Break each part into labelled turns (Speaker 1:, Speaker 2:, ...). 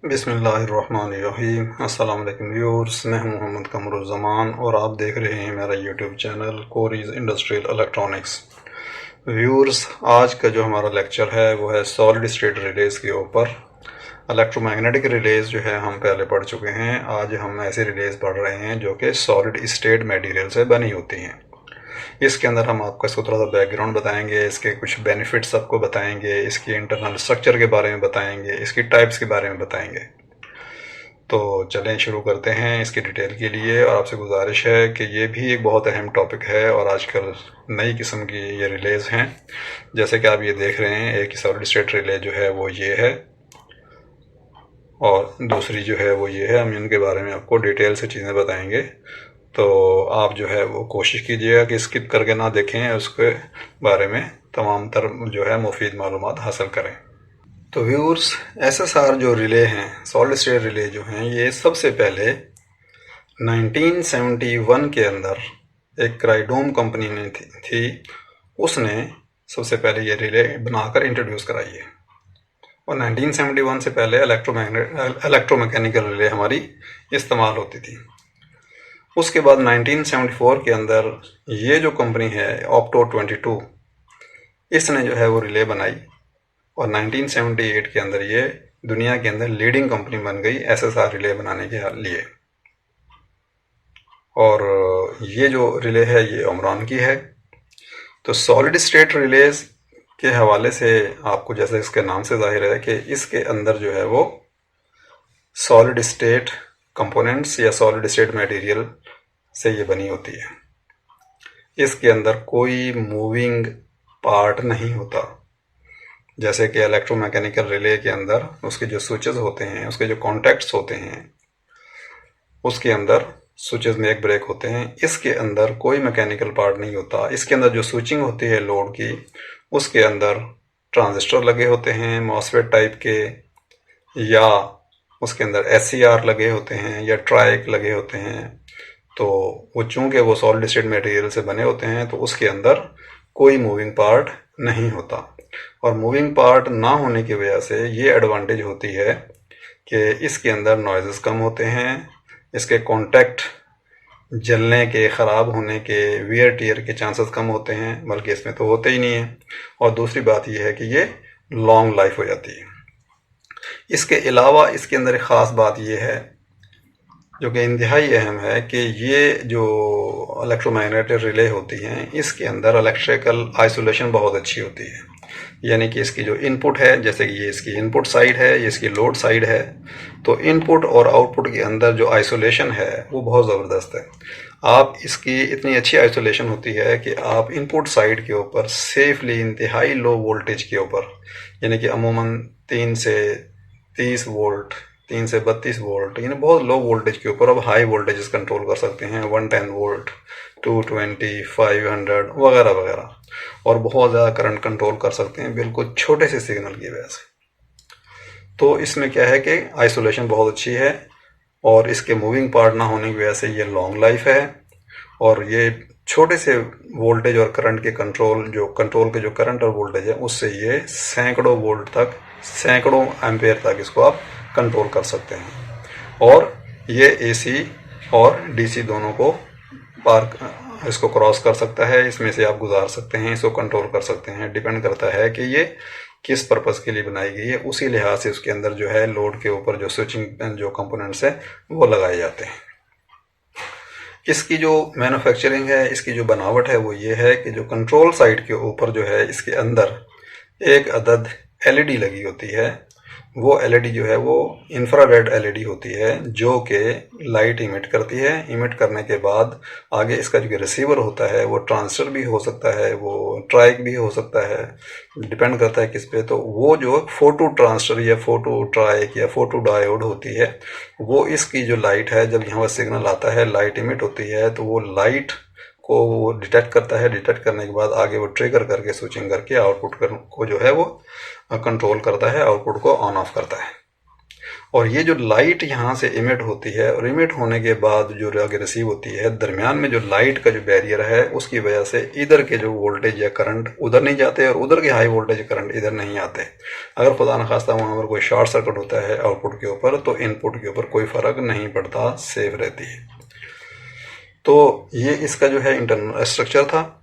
Speaker 1: बिस्मिल्लाहिर्रहमानिर्रहीम। अस्सलाम वालेकुम व्यूअर्स, मैं हूं मोहम्मद कमरुज़्ज़मान और आप देख रहे हैं मेरा YouTube channel Cori's industrial electronics. Viewers, आज का जो हमारा लेक्चर है वो है सॉलिड स्टेट रिलेज़ के ऊपर। इलेक्ट्रोमैग्नेटिक रिलेज़ जो है हम पहले पढ़ चुके हैं। आज हम ऐसे रिलेज़ पढ़ रहे हैं जो कि सॉलिड स्टेट मटेरियल से बनी होती हैं। इसके अंदर हम आपको इसको थोड़ा सा बैकग्राउंड बताएंगे, इसके कुछ बेनिफिट्स आपको बताएंगे, इसकी इंटरनल स्ट्रक्चर के बारे में बताएंगे, इसकी टाइप्स के बारे में बताएंगे। तो चलें शुरू करते हैं इसकी डिटेल के लिए। और आपसे गुजारिश है कि ये भी एक बहुत अहम टॉपिक है और आजकल नई किस्म की ये रिलेज़ हैं। जैसे कि आप ये देख रहे हैं, एक सॉलिड स्टेट रिले जो है वो ये है और दूसरी जो है वो ये है। हम इनके बारे में आपको डिटेल से चीज़ें बताएंगे, तो आप जो है वो कोशिश कीजिएगा कि स्किप करके ना देखें, उसके बारे में तमाम तर जो है मुफीद मालूमात हासिल करें। तो व्यूअर्स, एसएसआर जो रिले हैं, सॉलिड स्टेट रिले जो हैं, ये सबसे पहले 1971 के अंदर एक क्राइडोम कंपनी ने थी, उसने सबसे पहले ये रिले बनाकर इंट्रोड्यूस कराई है। और 1971 से पहले इलेक्ट्रोमैकेनिकल रिले हमारी इस्तेमाल होती थी। उसके बाद 1974 के अंदर ये जो कंपनी है ऑप्टो 22, इसने जो है वो रिले बनाई और 1978 के अंदर ये दुनिया के अंदर लीडिंग कंपनी बन गई एसएसआर रिले बनाने के लिए। और ये जो रिले है ये ओमरॉन की है। तो सॉलिड स्टेट रिलेज के हवाले से आपको, जैसे इसके नाम से जाहिर है कि इसके अंदर जो है वो सॉलिड स्टेट कंपोनेंट्स या सॉलिड स्टेट मटेरियल से ये बनी होती है। इसके अंदर कोई मूविंग पार्ट नहीं होता। जैसे कि इलेक्ट्रोमैकेनिकल रिले के अंदर उसके जो स्विचेस होते हैं, उसके जो कॉन्टैक्ट्स होते हैं, उसके अंदर स्विचेस में एक ब्रेक होते हैं। इसके अंदर कोई मैकेनिकल पार्ट नहीं होता। इसके अंदर जो स्विचिंग होती है लोड की, उसके अंदर ट्रांजिस्टर लगे होते हैं मॉसफेट टाइप के, या उसके अंदर एससीआर लगे होते हैं या ट्राइक लगे होते हैं। तो वो चूँकि वो सॉलिड स्टेट मटेरियल से बने होते हैं तो उसके अंदर कोई मूविंग पार्ट नहीं होता। और मूविंग पार्ट ना होने की वजह से ये एडवांटेज होती है कि इसके अंदर नॉइज़ेस कम होते हैं, इसके कॉन्टैक्ट जलने के, ख़राब होने के, वियर टियर के चांसेस कम होते हैं, बल्कि इसमें तो होते ही नहीं है। और दूसरी बात यह है कि ये लॉन्ग लाइफ हो जाती है। इसके अलावा इसके अंदर एक ख़ास बात यह है जो कि इंतहाई अहम है कि ये जो इलेक्ट्रोमैग्नेटिक रिले होती हैं, इसके अंदर इलेक्ट्रिकल आइसोलेशन बहुत अच्छी होती है। यानी कि इसकी जो इनपुट है, जैसे कि ये इसकी इनपुट साइड है, ये इसकी लोड साइड है, तो इनपुट और आउटपुट के अंदर जो आइसोलेशन है वो बहुत ज़बरदस्त है। आप इसकी इतनी अच्छी आइसोलेशन होती है कि आप इनपुट साइड के ऊपर सेफली इंतहाई लो वोल्टेज के ऊपर, यानी कि अमूमन 3 से 30 वोल्ट, 3 से 32 वोल्ट, यानी बहुत लो वोल्टेज के ऊपर अब हाई वोल्टेजेस कंट्रोल कर सकते हैं। 110 वोल्ट, 220, 500 वगैरह वगैरह, और बहुत ज़्यादा करंट कंट्रोल कर सकते हैं बिल्कुल छोटे से सिग्नल की वजह से। तो इसमें क्या है कि आइसोलेशन बहुत अच्छी है और इसके मूविंग पार्ट ना होने की वजह से ये लॉन्ग लाइफ है। और ये छोटे से वोल्टेज और करंट के कंट्रोल के जो करंट और वोल्टेज है, उससे ये सैकड़ों वोल्ट तक, सैकड़ों एम्पेयर तक इसको आप कंट्रोल कर सकते हैं। और ये एसी और डीसी दोनों को इसको क्रॉस कर सकता है, इसमें से आप गुजार सकते हैं, इसको कंट्रोल कर सकते हैं। डिपेंड करता है कि ये किस पर्पज़ के लिए बनाई गई है, उसी लिहाज से उसके अंदर जो है लोड के ऊपर जो स्विचिंग जो कंपोनेंट्स है वो लगाए जाते हैं। इसकी जो मैन्युफैक्चरिंग है, इसकी जो बनावट है वो ये है कि जो कंट्रोल साइड के ऊपर जो है इसके अंदर एक अदद एलईडी लगी होती है। वो एलईडी जो है वो इंफ्रारेड एलईडी होती है जो कि लाइट इमिट करती है। इमिट करने के बाद आगे इसका जो रिसीवर होता है वो ट्रांजिस्टर भी हो सकता है, वो ट्राइक भी हो सकता है, डिपेंड करता है किस पे। तो वो जो फोटो ट्रांजिस्टर या फोटो ट्राइक या फोटो डायोड होती है, वो इसकी जो लाइट है, जब यहाँ पर सिग्नल आता है, लाइट इमिट होती है, तो वो लाइट को वो डिटेक्ट करता है। डिटेक्ट करने के बाद आगे वो ट्रिगर करके स्विचिंग करके आउटपुट को जो है वो कंट्रोल करता है, आउटपुट को ऑन ऑफ करता है। और ये जो लाइट यहाँ से इमिट होती है और इमिट होने के बाद जो आगे रिसीव होती है, दरमियान में जो लाइट का जो बैरियर है उसकी वजह से इधर के जो वोल्टेज या करंट उधर नहीं जाते और उधर के हाई वोल्टेज करंट इधर नहीं आते। अगर खुदा न खास्ता वहाँ पर कोई शॉर्ट सर्किट होता है आउटपुट के ऊपर तो इनपुट के ऊपर कोई फ़र्क नहीं पड़ता, सेफ रहती है। तो ये इसका जो है इंटरनल स्ट्रक्चर था।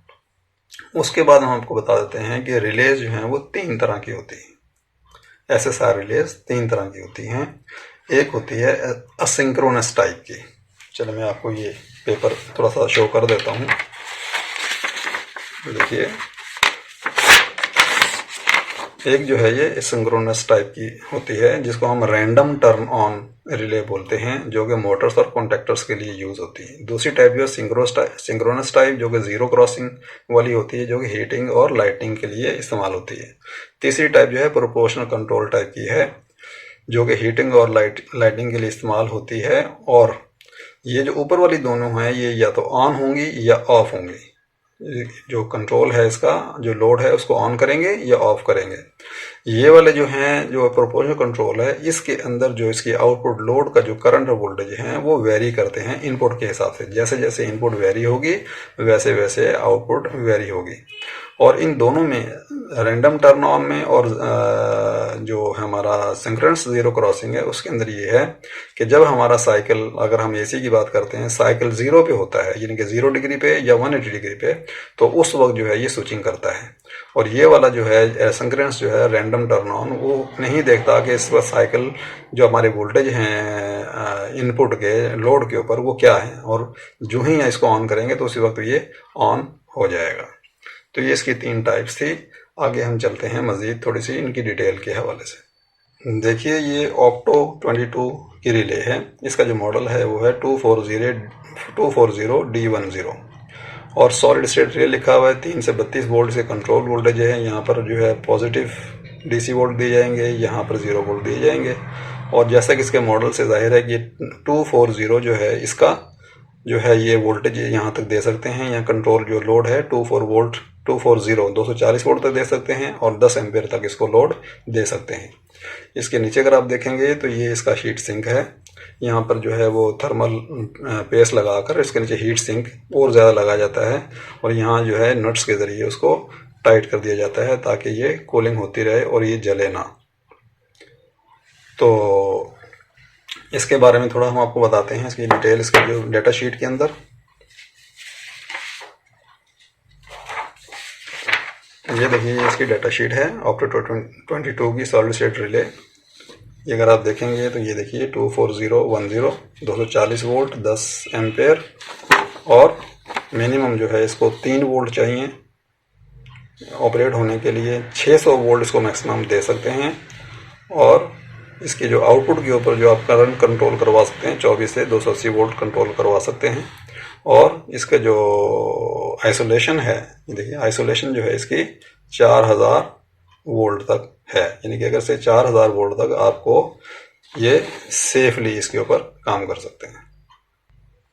Speaker 1: उसके बाद हम आपको बता देते हैं कि रिलेज जो हैं वो 3 तरह की होती हैं। SSR रिलेज 3 तरह की होती हैं। एक होती है असिंक्रोनस टाइप की। चलो मैं आपको ये पेपर थोड़ा सा शो कर देता हूँ। देखिए, एक जो है ये सिंक्रोनस टाइप की होती है जिसको हम रैंडम टर्न ऑन रिले बोलते हैं, जो कि मोटर्स और कॉन्टैक्टर्स के लिए यूज़ होती है। दूसरी टाइप जो है सिंक्रोनस टाइप, जो कि ज़ीरो क्रॉसिंग वाली होती है, जो कि हीटिंग और लाइटिंग के लिए इस्तेमाल होती है। तीसरी टाइप जो है प्रोपोर्शनल कंट्रोल टाइप की है, जो कि हीटिंग और लाइटिंग के लिए इस्तेमाल होती है। और ये जो ऊपर वाली दोनों हैं ये या तो ऑन होंगी या ऑफ होंगी। जो कंट्रोल है इसका, जो लोड है उसको ऑन करेंगे या ऑफ करेंगे। ये वाले जो हैं, जो प्रोपोर्शनल कंट्रोल है, इसके अंदर जो इसकी आउटपुट लोड का जो करंट और वोल्टेज हैं वो वेरी करते हैं इनपुट के हिसाब से। जैसे जैसे इनपुट वेरी होगी वैसे वैसे आउटपुट वेरी होगी। और इन दोनों में, रैंडम टर्न ऑन में और जो हमारा सिंक्रोनस ज़ीरो क्रॉसिंग है उसके अंदर ये है कि जब हमारा साइकिल, अगर हम AC की बात करते हैं, साइकिल 0 पे होता है, यानी कि 0 डिग्री पे या 180 डिग्री पे, तो उस वक्त जो है ये स्विचिंग करता है। और ये वाला जो है सिंक्रोनस जो है रैंडम टर्न ऑन, वो नहीं देखता कि इस वक्त साइकिल जो हमारे वोल्टेज हैं इनपुट के लोड के ऊपर वो क्या है, और जो ही इसको ऑन करेंगे तो उसी वक्त ये ऑन हो जाएगा। तो ये इसकी 3 टाइप्स थी। आगे हम चलते हैं मज़ीद थोड़ी सी इनकी डिटेल के हवाले से। देखिए, ये ऑक्टो 22 की रिले है। इसका जो मॉडल है वो है 240D10 और सॉलिड स्टेट रिले लिखा हुआ है। 3 से 32 वोल्ट से कंट्रोल वोल्टेज है। यहाँ पर जो है पॉजिटिव DC वोल्ट दिए जाएंगे, यहाँ पर 0 वोल्ट दिए जाएंगे। और जैसा कि इसके मॉडल से जाहिर है कि 240 जो है इसका जो है ये वोल्टेज यहाँ तक दे सकते हैं। यहाँ कंट्रोल जो लोड है 240 वोल्ट तक दे सकते हैं और 10 एम्पेयर तक इसको लोड दे सकते हैं। इसके नीचे अगर आप देखेंगे तो ये इसका हीट सिंक है। यहाँ पर जो है वो थर्मल पेस्ट लगाकर इसके नीचे हीट सिंक और ज़्यादा लगाया जाता है और यहाँ जो है नट्स के ज़रिए उसको टाइट कर दिया जाता है ताकि ये कूलिंग होती रहे और ये जले ना। तो इसके बारे में थोड़ा हम आपको बताते हैं, इसकी डिटेल इसके जो डेटा शीट के अंदर। ये देखिए, इसकी डेटा शीट है ऑक्टो 22 की सॉलिड स्टेट रिले। ये अगर आप देखेंगे तो ये देखिए 24010 240 वोल्ट 10 एम्पेयर और मिनिमम जो है इसको 3 वोल्ट चाहिए ऑपरेट होने के लिए। 600 वोल्ट इसको मैक्सिमम दे सकते हैं। और इसकी जो आउटपुट के ऊपर जो आप करंट कंट्रोल करवा सकते हैं 24 से 280 वोल्ट कंट्रोल करवा सकते हैं। और इसका जो आइसोलेशन है, देखिए आइसोलेशन जो है इसकी 4000 वोल्ट तक है, यानी कि अगर से 4000 वोल्ट तक आपको ये सेफली इसके ऊपर काम कर सकते हैं।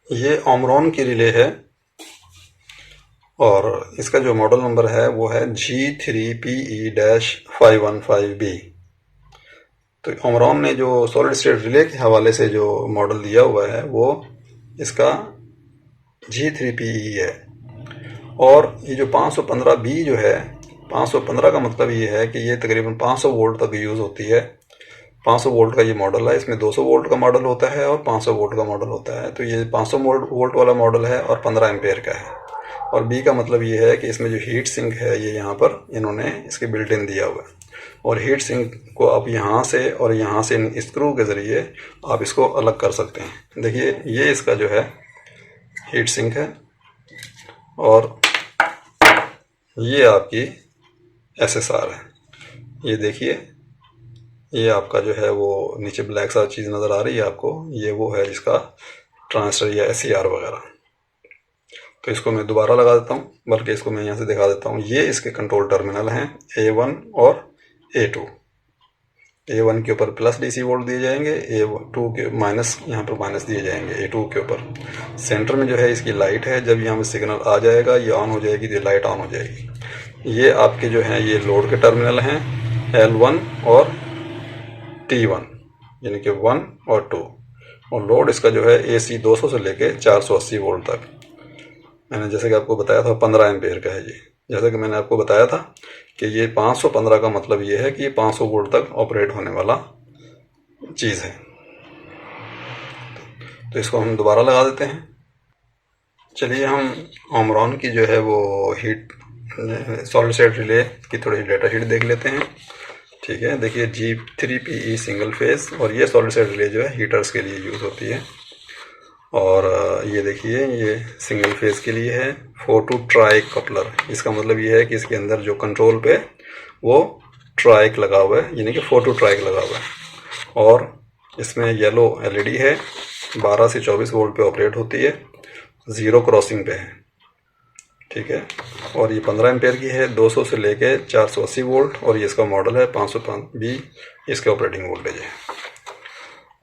Speaker 1: ये ओमरॉन की रिले है और इसका जो मॉडल नंबर है वो है G3PE-515B। तो ओमरॉन ने जो सॉलिड स्टेट रिले के हवाले से जो मॉडल दिया हुआ है वो इसका G3PE है। और ये जो 515B जो है, 515 का मतलब ये है कि ये तकरीबन 500 वोल्ट तक यूज़ होती है। 500 वोल्ट का ये मॉडल है। इसमें 200 वोल्ट का मॉडल होता है और 500 वोल्ट का मॉडल होता है। तो ये 500 वोल्ट वाला मॉडल है और 15 एम्पेयर का है। और बी का मतलब ये है कि इसमें जो हीट सिंक है ये यहाँ पर इन्होंने इसके बिल्ट इन दिया हुआ है। और हीट सिंक को आप यहाँ से और यहाँ से स्क्रू के ज़रिए आप इसको अलग कर सकते हैं। देखिए, ये इसका जो है हीट सिंक है और ये आपकी SSR है। ये देखिए, ये आपका जो है वो नीचे ब्लैक सा चीज़ नज़र आ रही है आपको, ये वो है जिसका ट्रांसफर या SCR वगैरह। तो इसको मैं दोबारा लगा देता हूँ, बल्कि इसको मैं यहाँ से दिखा देता हूँ। ये इसके कंट्रोल टर्मिनल हैं A1 और A2। A1 के ऊपर प्लस DC वोल्ट दिए जाएंगे, A2 के माइनस, यहाँ पर माइनस दिए जाएंगे A2 के ऊपर। सेंटर में जो है इसकी लाइट है, जब यहाँ में सिग्नल आ जाएगा ये ऑन हो जाएगी तो लाइट ऑन हो जाएगी। ये आपके जो हैं ये लोड के टर्मिनल हैं L1 और T1। यानी कि 1 और 2। और लोड इसका जो है AC 200 से लेके 480 वोल्ट तक। मैंने जैसे कि आपको बताया था 15 एम्पेयर का है ये। जैसे कि मैंने आपको बताया था कि ये 515 का मतलब ये है कि ये 500 वोल्ट तक ऑपरेट होने वाला चीज़ है। तो इसको हम दोबारा लगा देते हैं। चलिए हम ओमरॉन की जो है वो हीट सॉलिड स्टेट रिले की थोड़ी डेटा शीट देख लेते हैं। ठीक है, देखिए G3PE सिंगल फेस, और ये सॉलिड स्टेट रिले जो है हीटर्स के लिए यूज़ होती है। और ये देखिए ये सिंगल फेस के लिए है। फोटो ट्राइक कपलर, इसका मतलब ये है कि इसके अंदर जो कंट्रोल पे वो ट्राइक लगा हुआ है, यानी कि फोटो ट्राइक लगा हुआ है। और इसमें येलो LED है, 12 से 24 वोल्ट पे ऑपरेट होती है, 0 क्रॉसिंग पे है। ठीक है, और ये 15 एम्पेयर की है, 200 से लेके 480 वोल्ट, और ये इसका मॉडल है 505B, इसके ऑपरेटिंग वोल्टेज है।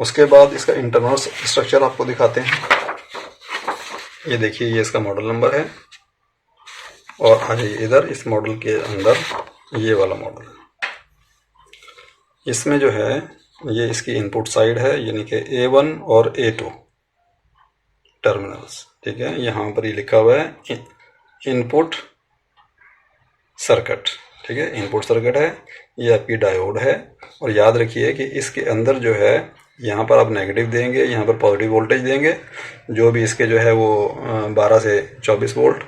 Speaker 1: उसके बाद इसका इंटरनल स्ट्रक्चर आपको दिखाते हैं। ये देखिए ये इसका मॉडल नंबर है, और आ जाइए इधर इस मॉडल के अंदर ये वाला मॉडल। इसमें जो है ये इसकी इनपुट साइड है, यानी कि A1 और A2 टर्मिनल्स। ठीक है, यहाँ पर ये लिखा हुआ है इनपुट सर्किट। ठीक है, इनपुट सर्किट है, ये आपकी डायोड है। और याद रखिए कि इसके अंदर जो है यहाँ पर आप नेगेटिव देंगे, यहाँ पर पॉजिटिव वोल्टेज देंगे, जो भी इसके जो है वो 12 से 24 वोल्ट।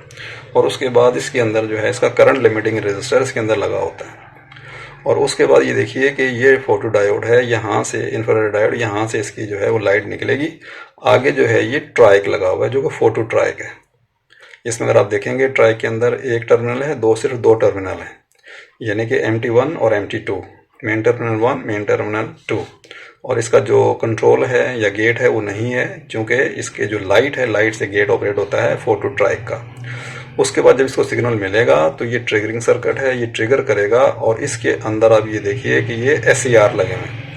Speaker 1: और उसके बाद इसके अंदर जो है इसका करंट लिमिटिंग रेजिस्टर इसके अंदर लगा होता है। और उसके बाद ये देखिए कि ये फोटो डायोड है, यहाँ से इंफ्रारेड डायोड, यहाँ से इसकी जो है वो लाइट निकलेगी। आगे जो है ये ट्राइक लगा हुआ है, जो कि फोटो ट्राइक है। इसमें अगर आप देखेंगे ट्राइक के अंदर एक टर्मिनल है, सिर्फ दो टर्मिनल है, यानी कि MT1 और MT2, main terminal 1, main terminal 2। और इसका जो कंट्रोल है या गेट है वो नहीं है, क्योंकि इसके जो लाइट है, लाइट से गेट ऑपरेट होता है फोटो ट्राइक का। उसके बाद जब इसको सिग्नल मिलेगा तो ये ट्रिगरिंग सर्किट है, ये ट्रिगर करेगा। और इसके अंदर आप ये देखिए कि ये SCR लगे हुए हैं,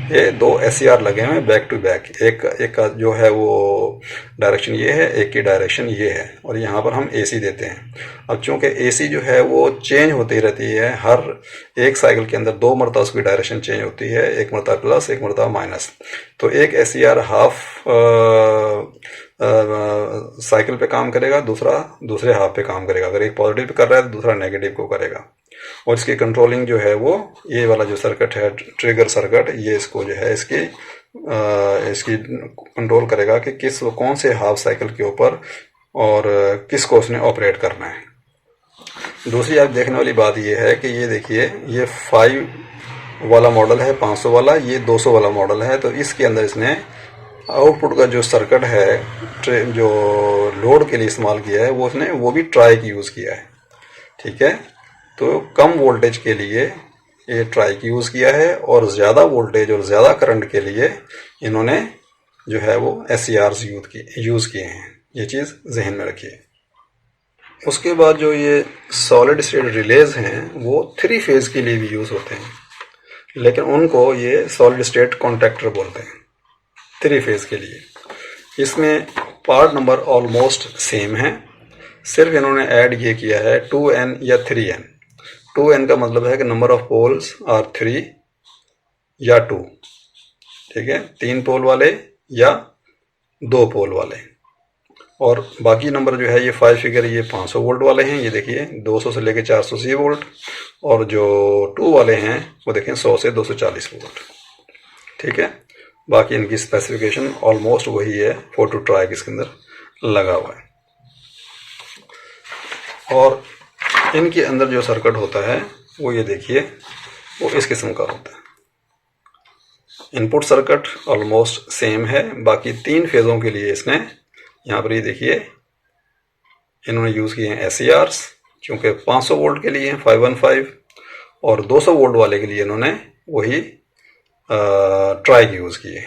Speaker 1: ये दो SCR लगे हुए हैं बैक टू बैक। एक का जो है वो डायरेक्शन ये है, एक की डायरेक्शन ये है, और यहाँ पर हम AC देते हैं। अब चूंकि AC जो है वो चेंज होती रहती है, हर एक साइकिल के अंदर 2 मरतबा उसकी डायरेक्शन चेंज होती है, एक मरतबा प्लस, एक मरतबा माइनस। तो एक SCR हाफ साइकिल पे काम करेगा, दूसरा दूसरे हाफ पे काम करेगा। अगर एक पॉजिटिव पे कर रहा है तो दूसरा नेगेटिव को करेगा। और इसकी कंट्रोलिंग जो है वो ये वाला जो सर्किट है, ट्रिगर सर्किट, ये इसको जो है इसकी कंट्रोल करेगा कि कौन से हाफ साइकिल के ऊपर और किसको उसने ऑपरेट करना है। दूसरी आप देखने वाली बात ये है कि ये देखिए ये 5 वाला मॉडल है, 500 वाला, ये 200 वाला मॉडल है। तो इसके अंदर इसने आउटपुट का जो सर्किट है जो लोड के लिए इस्तेमाल किया है वो उसने वो भी ट्राइक यूज़ किया है। ठीक है, तो कम वोल्टेज के लिए ये ट्राइक यूज़ किया है, और ज़्यादा वोल्टेज और ज़्यादा करंट के लिए इन्होंने जो है वो SCRs यूज़ किए हैं। ये चीज़ जहन में रखिए। उसके बाद जो ये सॉलिड स्टेट रिलेज हैं वो 3 फेज़ के लिए भी यूज़ होते हैं, लेकिन उनको ये सॉलिड स्टेट कॉन्टैक्टर बोलते हैं 3 फेज़ के लिए। इसमें पार्ट नंबर ऑलमोस्ट सेम है, सिर्फ इन्होंने ऐड ये किया है 2N या 3N। 2N का मतलब है कि नंबर ऑफ पोल्स आर 3 या 2। ठीक है, 3 पोल वाले या 2 पोल वाले। और बाकी नंबर जो है ये 5 फिगर, ये 500 वोल्ट वाले हैं। ये देखिए 200 से लेकर 480 वोल्ट। और जो 2 वाले हैं वो देखें 100 से 240 वोल्ट। ठीक है, बाकी इनकी स्पेसिफिकेशन ऑलमोस्ट वही है, फोटो ट्राइक इसके अंदर लगा हुआ है। और इनके अंदर जो सर्किट होता है वो ये देखिए वो इस किस्म का होता है। इनपुट सर्किट ऑलमोस्ट सेम है, बाकी 3 फेज़ों के लिए इसने यहाँ पर ये देखिए इन्होंने यूज़ किए हैं SCRs, क्योंकि 500 वोल्ट के लिए 515, और 200 वोल्ट वाले के लिए इन्होंने वही ट्राइक यूज़ किए।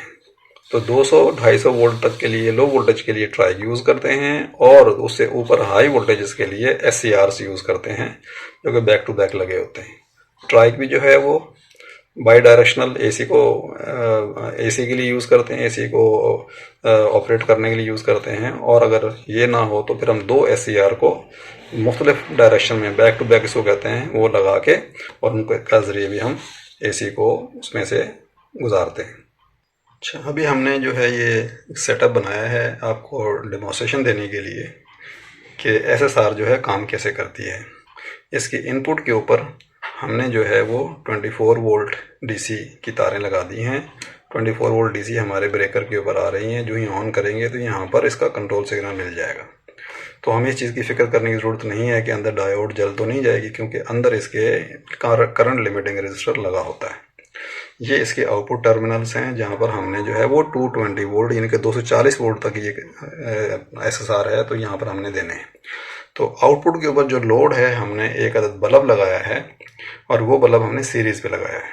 Speaker 1: तो 200-250 वोल्ट तक के लिए लो वोल्टेज के लिए ट्राइक यूज़ करते हैं, और उससे ऊपर हाई वोल्टेजेस के लिए SCRs यूज़ करते हैं, जो कि बैक टू बैक लगे होते हैं। ट्राइक भी जो है वो बाई डायरेक्शनल AC को AC के लिए यूज़ करते हैं, AC को ऑपरेट करने के लिए यूज़ करते हैं। और अगर ये ना हो तो फिर हम 2 SCR को मुख्तलिफ डायरेक्शन में बैक टू बैक इसको कहते हैं वो लगा के, और उनके ज़रिए भी हम AC को उसमें से गुजारते हैं। अच्छा, अभी हमने जो है ये सेटअप बनाया है आपको डेमोन्स्ट्रेशन देने के लिए कि एसएसआर जो है काम कैसे करती है। इसके इनपुट के ऊपर हमने जो है वो 24 वोल्ट डीसी की तारें लगा दी हैं। 24 वोल्ट डीसी हमारे ब्रेकर के ऊपर आ रही हैं। जो ही ऑन करेंगे तो यहाँ पर इसका कंट्रोल सिग्नल मिल जाएगा। तो हमें इस चीज़ की फ़िक्र करने की ज़रूरत नहीं है कि अंदर डायोड जल तो नहीं जाएगी, क्योंकि अंदर इसके करंट लिमिटिंग रजिस्टर लगा होता है। ये इसके आउटपुट टर्मिनल्स हैं जहाँ पर हमने जो है वो 220 वोल्ट यानी कि 240 वोल्ट तक ये एसएसआर है, तो यहाँ पर हमने देने हैं। तो आउटपुट के ऊपर जो लोड है हमने एक अदद बल्ब लगाया है और वो बल्ब हमने सीरीज़ पे लगाया है।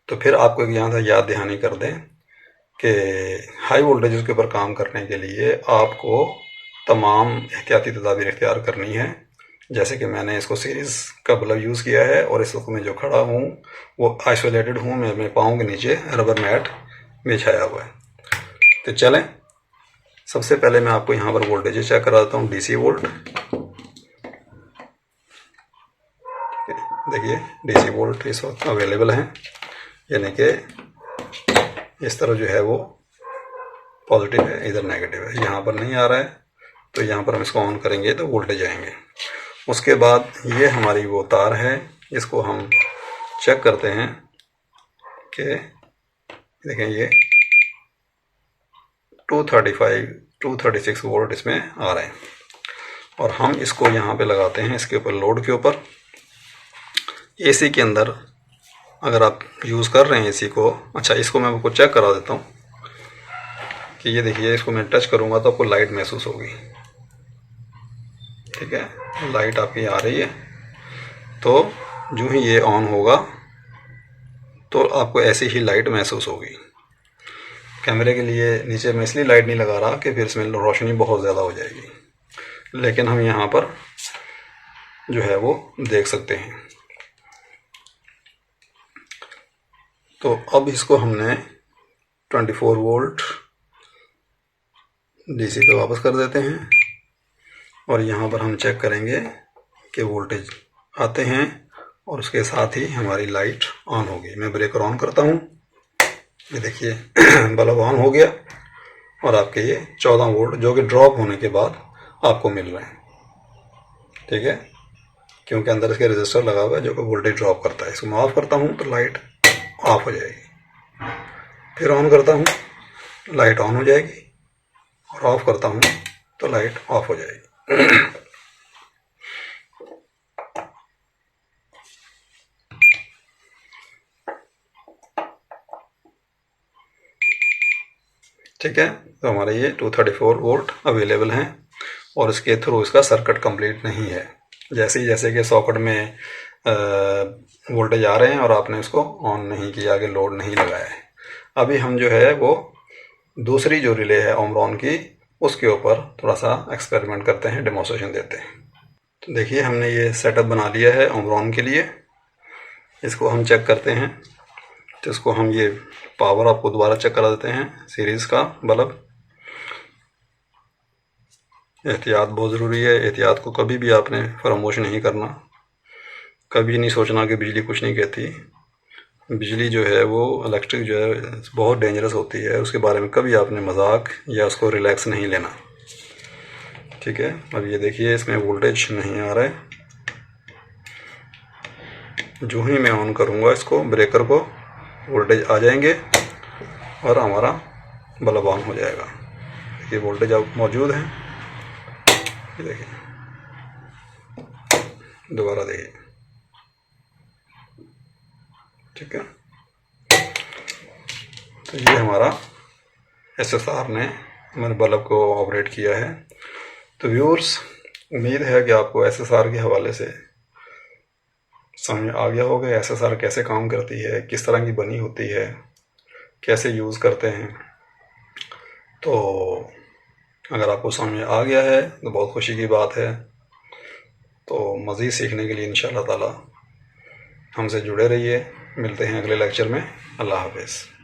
Speaker 1: तो फिर आपको एक यहाँ से याद दहानी कर दें कि हाई वोल्टेज के ऊपर काम करने के लिए आपको तमाम एहतियाती तदाबीर इख्तियार करनी है। जैसे कि मैंने इसको सीरीज़ का बल्ब यूज़ किया है और इस वक्त मैं जो खड़ा हूँ वो आइसोलेटेड हूँ, मैं अपने पाँव के नीचे रबर मैट बिछाया हुआ है। तो चलें, सबसे पहले मैं आपको यहाँ पर वोल्टेज चेक करा देता हूँ, डीसी वोल्ट। देखिए डीसी वोल्ट इस वक्त अवेलेबल हैं, यानी कि इस तरह जो है वो पॉजिटिव है, इधर नेगेटिव है। यहाँ पर नहीं आ रहा है तो यहाँ पर हम इसको ऑन करेंगे तो वोल्टेज आएंगे। उसके बाद ये हमारी वो तार है, इसको हम चेक करते हैं कि देखें ये 236 वोल्ट इसमें आ रहे हैं। और हम इसको यहाँ पे लगाते हैं इसके ऊपर, लोड के ऊपर। एसी के अंदर अगर आप यूज़ कर रहे हैं एसी को, अच्छा इसको मैं आपको चेक करा देता हूँ कि ये देखिए, इसको मैं टच करूँगा तो आपको लाइट महसूस होगी। ठीक है, लाइट आपकी आ रही है। तो जो ही ये ऑन होगा तो आपको ऐसी ही लाइट महसूस होगी। कैमरे के लिए नीचे मैं इसलिए लाइट नहीं लगा रहा कि फिर इसमें रोशनी बहुत ज़्यादा हो जाएगी, लेकिन हम यहाँ पर जो है वो देख सकते हैं। तो अब इसको हमने 24 वोल्ट डीसी पे वापस कर देते हैं और यहाँ पर हम चेक करेंगे कि वोल्टेज आते हैं और उसके साथ ही हमारी लाइट ऑन होगी। मैं ब्रेकर ऑन करता हूँ, ये देखिए बल्ब ऑन हो गया और आपके ये 14 वोल्ट जो कि ड्रॉप होने के बाद आपको मिल रहे हैं। ठीक है, क्योंकि अंदर इसके रजिस्टर लगा हुआ है जो कि वोल्टेज ड्रॉप करता है। इसको मैं ऑफ करता हूँ तो लाइट ऑफ हो जाएगी, फिर ऑन करता हूँ लाइट ऑन हो जाएगी और ऑफ करता हूँ तो लाइट ऑफ हो जाएगी। ठीक है, तो हमारे ये 234 वोल्ट अवेलेबल हैं और इसके थ्रू इसका सर्किट कंप्लीट नहीं है। जैसे कि सॉकेट में वोल्टेज आ रहे हैं और आपने उसको ऑन नहीं किया, आगे लोड नहीं लगाया है। अभी हम जो है वो दूसरी जो रिले है ओमरॉन की, उसके ऊपर थोड़ा सा एक्सपेरिमेंट करते हैं, डेमोन्स्ट्रेशन देते हैं। तो देखिए हमने ये सेटअप बना लिया है ओमरॉन के लिए। इसको हम चेक करते हैं, तो इसको हम ये पावर आपको दोबारा चेक करा देते हैं, सीरीज़ का बल्ब। एहतियात बहुत ज़रूरी है, एहतियात को कभी भी आपने फरामोश नहीं करना। कभी नहीं सोचना कि बिजली कुछ नहीं कहती। बिजली जो है वो इलेक्ट्रिक जो है बहुत डेंजरस होती है, उसके बारे में कभी आपने मजाक या उसको रिलैक्स नहीं लेना। ठीक है, अब ये देखिए इसमें वोल्टेज नहीं आ रहा है। जो ही मैं ऑन करूँगा इसको, ब्रेकर को, वोल्टेज आ जाएंगे और हमारा बल्ब ऑन हो जाएगा। ये वोल्टेज अब मौजूद है, ये देखिए, दोबारा देखिए। ठीक है, तो ये हमारा एसएसआर ने हमारे बल्ब को ऑपरेट किया है। तो व्यूअर्स, उम्मीद है कि आपको एसएसआर के हवाले से समझ आ गया होगा एसएसआर कैसे काम करती है, किस तरह की बनी होती है, कैसे यूज़ करते हैं। तो अगर आपको समझ आ गया है तो बहुत खुशी की बात है। तो मज़ीद सीखने के लिए इंशाअल्लाह ताला हमसे जुड़े रहिए। मिलते हैं अगले लेक्चर में। अल्लाह हाफ़िज़।